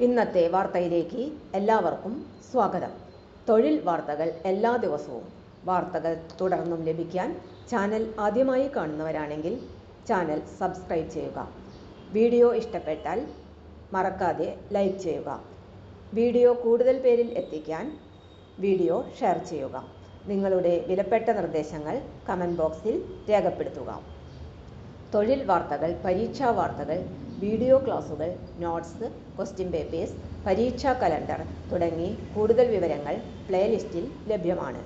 ഇന്നത്തെ വാർത്തയിലേക്ക് എല്ലാവർക്കും സ്വാഗതം. തൊഴിൽ വാർത്തകൾ എല്ലാ ദിവസവും വാർത്തകൾ തുടർന്നും ലഭിക്കാൻ ചാനൽ ആദ്യമായി കാണുന്നവരാണെങ്കിൽ ചാനൽ സബ്സ്ക്രൈബ് ചെയ്യുക. വീഡിയോ ഇഷ്ടപ്പെട്ടാൽ മറക്കാതെ ലൈക്ക് ചെയ്യുക. വീഡിയോ കൂടുതൽ പേരിൽ എത്തിക്കാൻ വീഡിയോ ഷെയർ ചെയ്യുക. നിങ്ങളുടെ വിലപ്പെട്ട നിർദ്ദേശങ്ങൾ കമൻറ്റ് ബോക്സിൽ രേഖപ്പെടുത്തുക. തൊഴിൽ വാർത്തകൾ, പരീക്ഷാ വാർത്തകൾ, വീഡിയോ ക്ലാസുകൾ, നോട്ട്സ്, ക്വസ്റ്റ്യൻ പേപ്പേഴ്സ്, പരീക്ഷാ കലണ്ടർ തുടങ്ങി കൂടുതൽ വിവരങ്ങൾ പ്ലേലിസ്റ്റിൽ ലഭ്യമാണ്.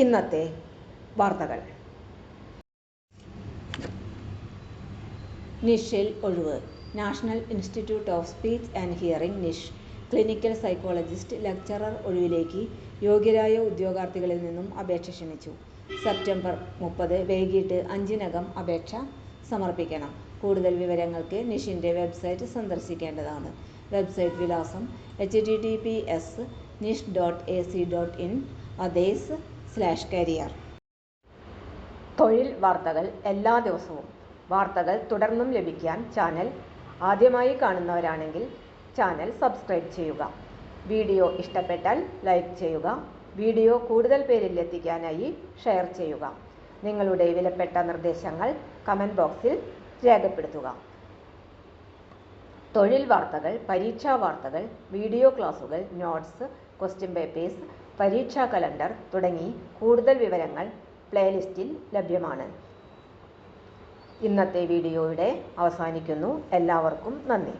ഇന്നത്തെ വാർത്തകൾ. നിഷിൽ ഒഴിവ്. National Institute of Speech and Hearing NISH clinical psychologist lecturer ഒഴിവിലേക്ക് യോഗ്യരായ ഉദ്യോഗാർത്ഥികളിൽ നിന്നും അപേക്ഷ ക്ഷണിച്ചു. സെപ്റ്റംബർ 30 വൈകിട്ട് 5-നകം അപേക്ഷ സമർപ്പിക്കണം. കൂടുതൽ വിവരങ്ങൾക്ക് നിഷിൻ്റെ വെബ്സൈറ്റ് സന്ദർശിക്കേണ്ടതാണ്. വെബ്സൈറ്റ് വിലാസം https://nish.ac.in others/career. തൊഴിൽ വാർത്തകൾ എല്ലാ ദിവസവും വാർത്തകൾ തുടർന്നും ലഭിക്കാൻ ചാനൽ ആദ്യമായി കാണുന്നവരാണെങ്കിൽ ചാനൽ സബ്സ്ക്രൈബ് ചെയ്യുക. വീഡിയോ ഇഷ്ടപ്പെട്ടാൽ ലൈക്ക് ചെയ്യുക. വീഡിയോ കൂടുതൽ പേരിൽ എത്തിക്കാനായി ഷെയർ ചെയ്യുക. നിങ്ങളുടെ വിലപ്പെട്ട നിർദ്ദേശങ്ങൾ കമൻറ്റ് ബോക്സിൽ രേഖപ്പെടുത്തുക. തൊഴിൽ വാർത്തകൾ, പരീക്ഷാ വാർത്തകൾ, വീഡിയോ ക്ലാസുകൾ, നോട്ട്സ്, ക്വസ്റ്റ്യൻ പേപ്പേഴ്സ്, പരീക്ഷാ കലണ്ടർ തുടങ്ങി കൂടുതൽ വിവരങ്ങൾ പ്ലേലിസ്റ്റിൽ ലഭ്യമാണ്. ഇന്നത്തെ വീഡിയോയുടെ അവസാനിക്കുന്നു. എല്ലാവർക്കും നന്ദി.